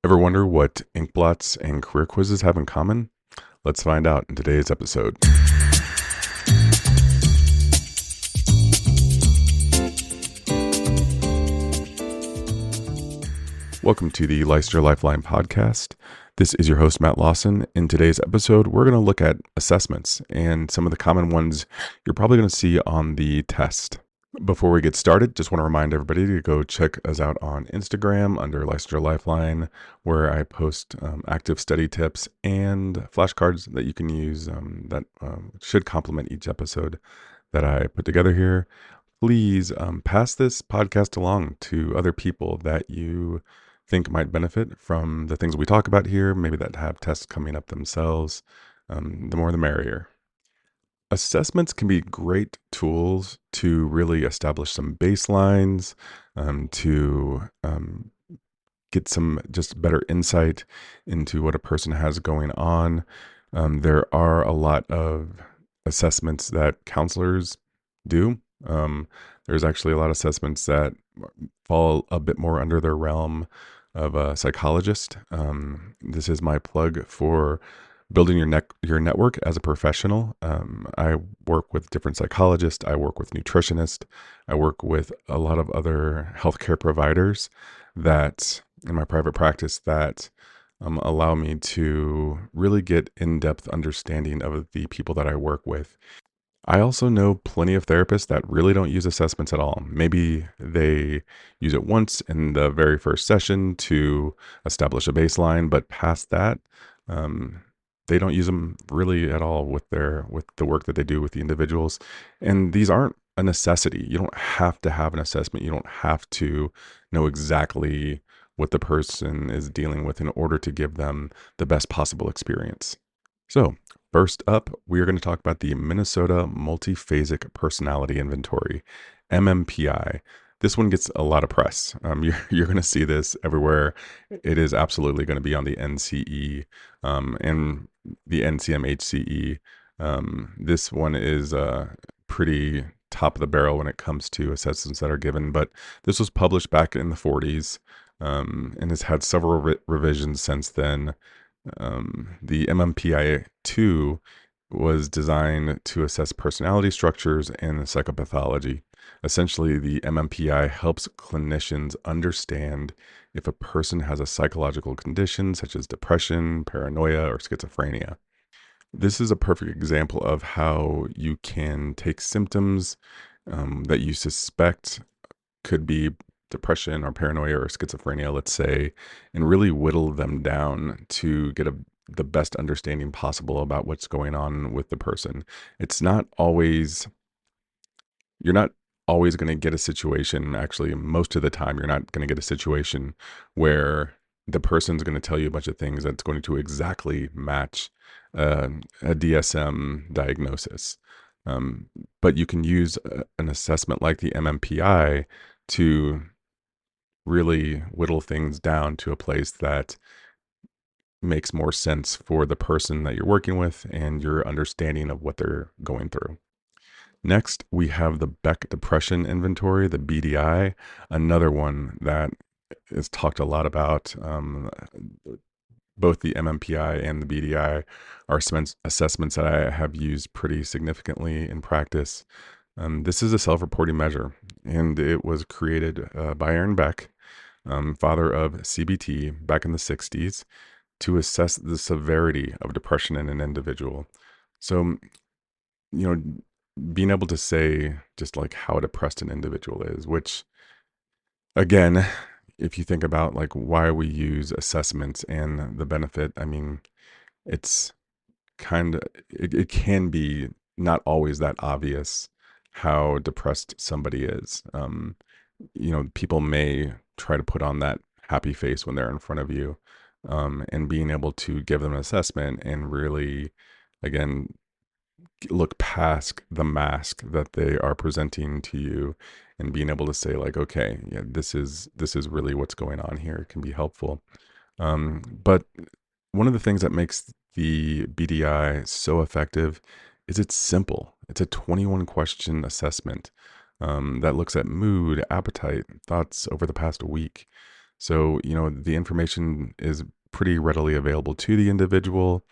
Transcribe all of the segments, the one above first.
Ever wonder what inkblots and career quizzes have in common? Let's find out in today's episode. Welcome to the Leicester Lifeline podcast. This is your host, Matt Lawson. In today's episode, we're going to look at assessments and some of the common ones you're probably going to see on the test. Before we get started, just want to remind everybody to go check us out on Instagram under Leicester Lifeline, where I post active study tips and flashcards that you can use that should complement each episode that I put together here. Please pass this podcast along to other people that you think might benefit from the things we talk about here, maybe that have tests coming up themselves. The more the merrier. Assessments can be great tools to really establish some baselines, to get some just better insight into what a person has going on. There are a lot of assessments that counselors do. There's actually a lot of assessments that fall a bit more under their realm of a psychologist. This is my plug for building your network as a professional. I work with different psychologists. I work with nutritionists. I work with a lot of other healthcare providers that in my private practice that allow me to really get in-depth understanding of the people that I work with. I also know plenty of therapists that really don't use assessments at all. Maybe they use it once in the very first session to establish a baseline, but past that, they don't use them really at all with the work that they do with the individuals. And these aren't a necessity. You don't have to have an assessment. You don't have to know exactly what the person is dealing with in order to give them the best possible experience. So first up, we are going to talk about the Minnesota Multiphasic Personality Inventory, MMPI. This one gets a lot of press. You're going to see this everywhere. It is absolutely going to be on the NCE and the NCMHCE. This one is pretty top of the barrel when it comes to assessments that are given, but this was published back in the 40s and has had several revisions since then. The MMPI 2 was designed to assess personality structures and psychopathology. Essentially, the MMPI helps clinicians understand if a person has a psychological condition such as depression, paranoia, or schizophrenia. This is a perfect example of how you can take symptoms that you suspect could be depression or paranoia or schizophrenia, let's say, and really whittle them down to get the best understanding possible about what's going on with the person. You're not always going to get a situation, actually, most of the time, you're not going to get a situation where the person's going to tell you a bunch of things that's going to exactly match a DSM diagnosis. But you can use an assessment like the MMPI to really whittle things down to a place that makes more sense for the person that you're working with and your understanding of what they're going through. Next, we have the Beck Depression Inventory, the BDI, another one that is talked a lot about. Both the MMPI and the BDI are assessments that I have used pretty significantly in practice. This is a self-reporting measure, and it was created by Aaron Beck, father of CBT, back in the 60s, to assess the severity of depression in an individual. So, being able to say just like how depressed an individual is, which, again, if you think about like why we use assessments and the benefit, I mean, it's it can be not always that obvious how depressed somebody is. People may try to put on that happy face when they're in front of you, and being able to give them an assessment and really, again, look past the mask that they are presenting to you and being able to say like, okay, yeah, this is really what's going on here can be helpful. But one of the things that makes the BDI so effective is it's simple. It's a 21 question assessment that looks at mood, appetite, thoughts over the past week. So, the information is pretty readily available to the individual.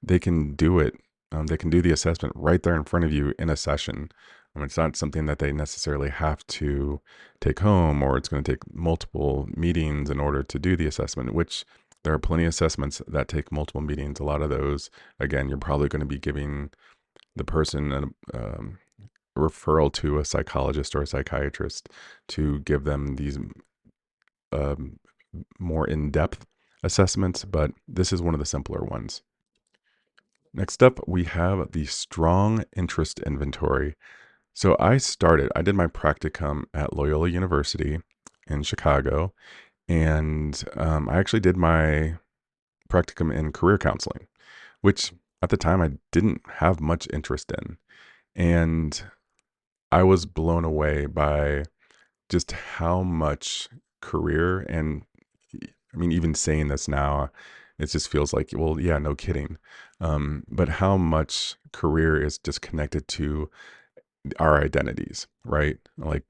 They can do it. They can do the assessment right there in front of you in a session. It's not something that they necessarily have to take home, or it's going to take multiple meetings in order to do the assessment, which there are plenty of assessments that take multiple meetings. A lot of those, again, you're probably going to be giving the person a referral to a psychologist or a psychiatrist to give them these um, more in-depth assessments, but this is one of the simpler ones. Next up, we have the strong interest inventory. So I did my practicum at Loyola University in Chicago, and I actually did my practicum in career counseling, which at the time I didn't have much interest in. And I was blown away by just how much career and I mean, even saying this now, it just feels like, well, yeah, no kidding. But how much career is just connected to our identities, right? Like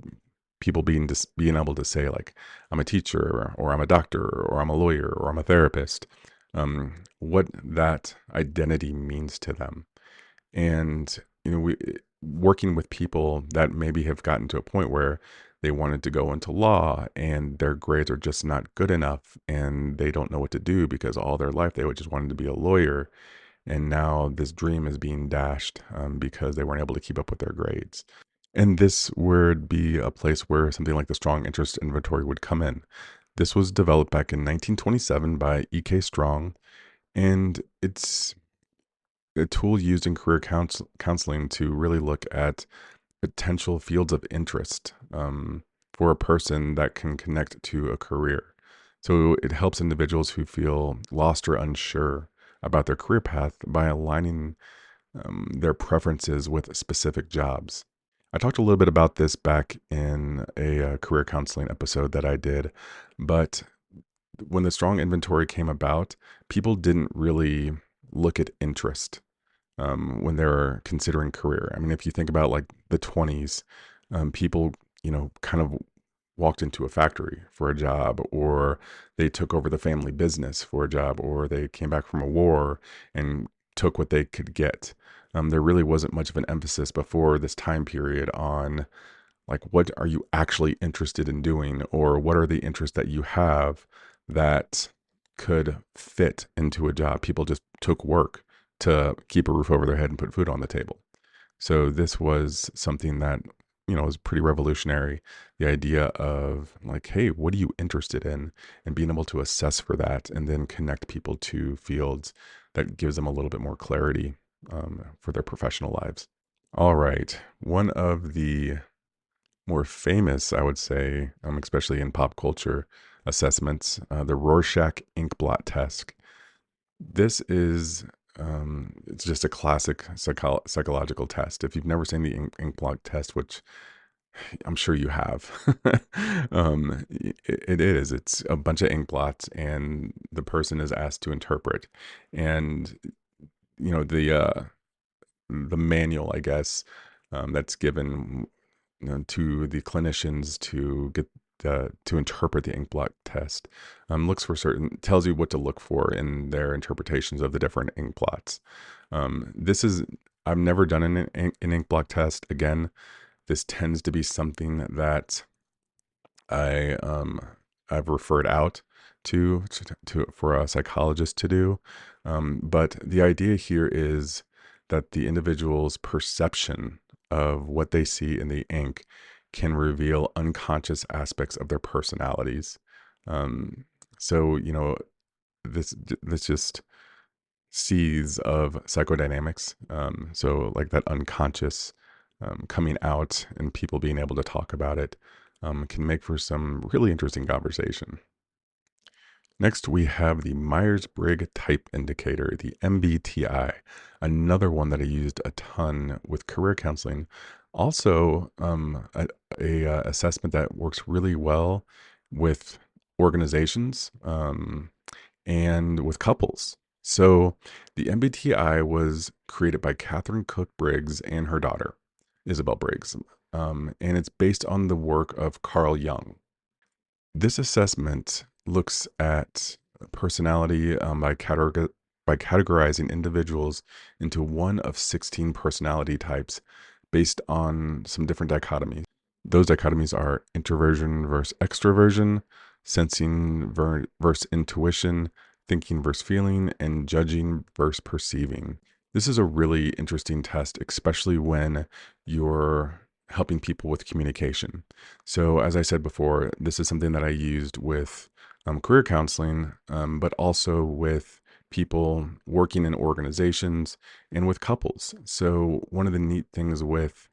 people being able to say like, I'm a teacher or I'm a doctor or I'm a lawyer or I'm a therapist, what that identity means to them. And, we working with people that maybe have gotten to a point where they wanted to go into law and their grades are just not good enough and they don't know what to do because all their life they would just wanted to be a lawyer. And now this dream is being dashed because they weren't able to keep up with their grades. And this would be a place where something like the strong interest inventory would come in. This was developed back in 1927 by E.K. Strong, and it's a tool used in career counseling to really look at potential fields of interest for a person that can connect to a career. So it helps individuals who feel lost or unsure about their career path by aligning their preferences with specific jobs. I talked a little bit about this back in a career counseling episode that I did, but when the strong inventory came about, people didn't really look at interest when they're considering career. I mean, if you think about like the 20s, people, kind of walked into a factory for a job, or they took over the family business for a job, or they came back from a war and took what they could get. There really wasn't much of an emphasis before this time period on like, what are you actually interested in doing, or what are the interests that you have that could fit into a job. People just took work to keep a roof over their head and put food on the table. So this was something that, was pretty revolutionary. The idea of like, hey, what are you interested in? And being able to assess for that and then connect people to fields that gives them a little bit more clarity for their professional lives. All right. One of the more famous, I would say, especially in pop culture assessments, the Rorschach Inkblot Test. This is it's just a classic psychological test. If you've never seen the Inkblot test, which I'm sure you have, it is. It's a bunch of ink blots, and the person is asked to interpret. And you know the manual, I guess, that's given to the clinicians to get to interpret the inkblot test looks for tells you what to look for in their interpretations of the different inkblots. This is I've never done an inkblot test. Again, this tends to be something that I I've referred out to for a psychologist to do. But the idea here is that the individual's perception of what they see in the ink can reveal unconscious aspects of their personalities. Um, so this just seeds of psychodynamics. So like that unconscious coming out and people being able to talk about it can make for some really interesting conversation. Next, we have the Myers-Briggs Type Indicator, the MBTI, another one that I used a ton with career counseling. Also, a assessment that works really well with organizations and with couples. So, the MBTI was created by Catherine Cook Briggs and her daughter, Isabel Briggs, and it's based on the work of Carl Jung. This assessment looks at personality by categorizing individuals into one of 16 personality types based on some different dichotomies. Those dichotomies are introversion versus extroversion, sensing versus intuition, thinking versus feeling, and judging versus perceiving. This is a really interesting test, especially when you're helping people with communication. So, as I said before, this is something that I used with career counseling, but also with people working in organizations and with couples. So, one of the neat things with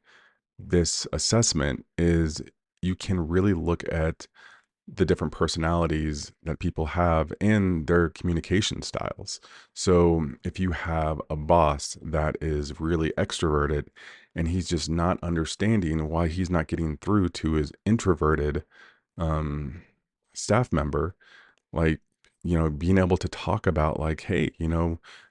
this assessment is you can really look at the different personalities that people have and their communication styles. So if you have a boss that is really extroverted and he's just not understanding why he's not getting through to his introverted um, staff member, like, being able to talk about, like, hey,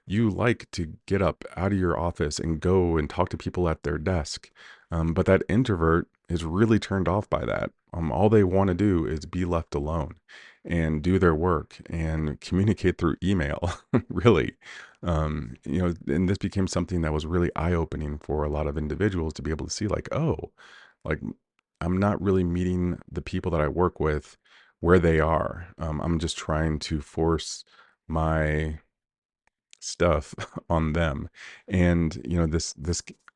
you like to get up out of your office and go and talk to people at their desk, but that introvert is really turned off by that. All they want to do is be left alone and do their work and communicate through email. Really. And this became something that was really eye-opening for a lot of individuals to be able to see, like, oh, like, I'm not really meeting the people that I work with where they are. I'm just trying to force my stuff on them. And this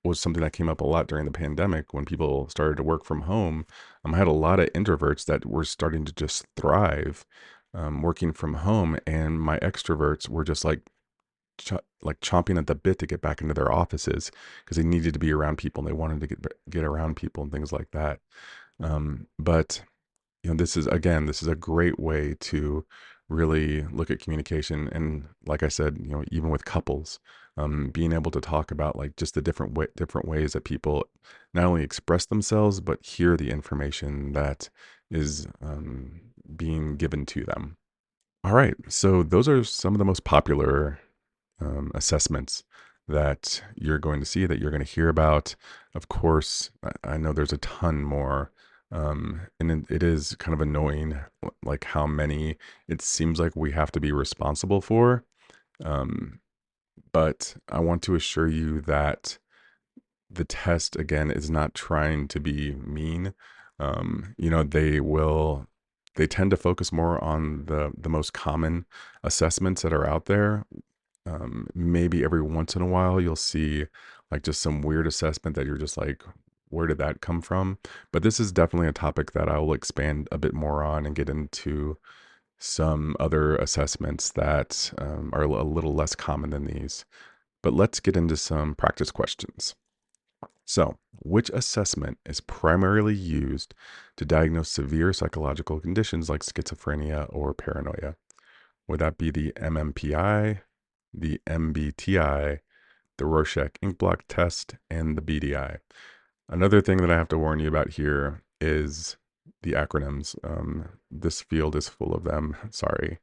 was something that came up a lot during the pandemic when people started to work from home. I had a lot of introverts that were starting to just thrive working from home, and my extroverts were just like chomping at the bit to get back into their offices because they needed to be around people and they wanted to get around people and things like that. But this is a great way to really look at communication. And like I said, even with couples, being able to talk about, like, just the different ways that people not only express themselves, but hear the information that is being given to them. All right. So those are some of the most popular assessments that you're going to see, that you're going to hear about. Of course, I know there's a ton more. And it is kind of annoying, like how many it seems like we have to be responsible for. Um, but I want to assure you that the test, again, is not trying to be mean. They tend to focus more on the most common assessments that are out there. Maybe every once in a while you'll see like just some weird assessment that you're just like, where did that come from? But this is definitely a topic that I will expand a bit more on and get into some other assessments that are a little less common than these. But let's get into some practice questions. So, which assessment is primarily used to diagnose severe psychological conditions like schizophrenia or paranoia? Would that be the MMPI, the MBTI, the Rorschach Inkblot Test, and the BDI? Another thing that I have to warn you about here is the acronyms. This field is full of them, sorry.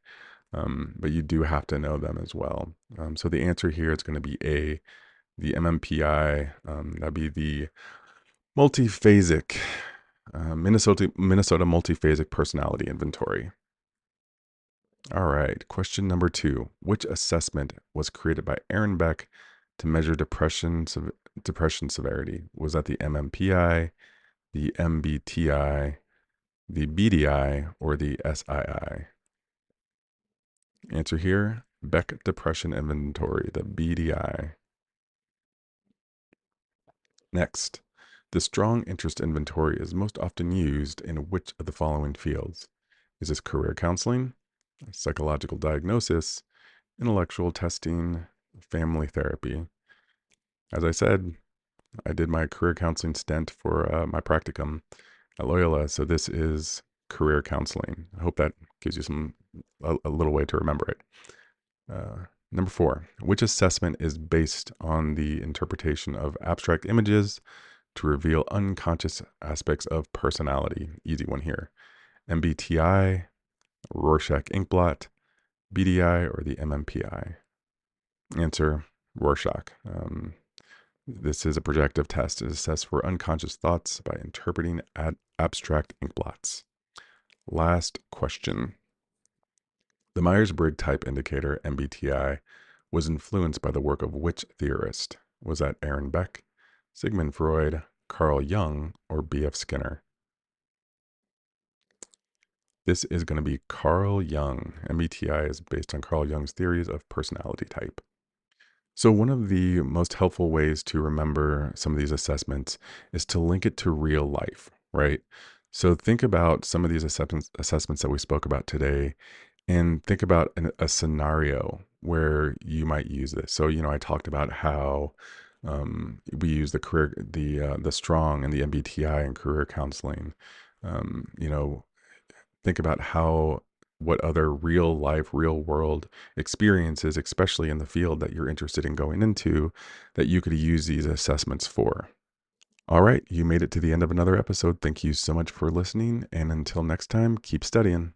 But you do have to know them as well. So the answer here is going to be A, the MMPI. That'd be the Multiphasic, Minnesota Multiphasic Personality Inventory. All right, question number 2. Which assessment was created by Aaron Beck to measure depression severity? Was that the MMPI, the MBTI, the BDI, or the SII? Answer here, Beck Depression Inventory, the BDI. Next, the strong interest inventory is most often used in which of the following fields? Is this career counseling, psychological diagnosis, intellectual testing, family therapy? As I said, I did my career counseling stint for my practicum at Loyola, so this is career counseling. I hope that gives you a little way to remember it. Number 4, which assessment is based on the interpretation of abstract images to reveal unconscious aspects of personality? Easy one here. MBTI, Rorschach Inkblot, BDI, or the MMPI? Answer, Rorschach. This is a projective test. It assesses for unconscious thoughts by interpreting abstract inkblots. Last question. The Myers-Briggs Type Indicator, MBTI, was influenced by the work of which theorist? Was that Aaron Beck, Sigmund Freud, Carl Jung, or B.F. Skinner? This is going to be Carl Jung. MBTI is based on Carl Jung's theories of personality type. So, one of the most helpful ways to remember some of these assessments is to link it to real life, right? So, think about some of these assessments that we spoke about today and think about a scenario where you might use this. So, I talked about how we use the strong and the MBTI in career counseling. Um, you know, think about what other real life, real world experiences, especially in the field that you're interested in going into, that you could use these assessments for. All right, you made it to the end of another episode. Thank you so much for listening. And until next time, keep studying.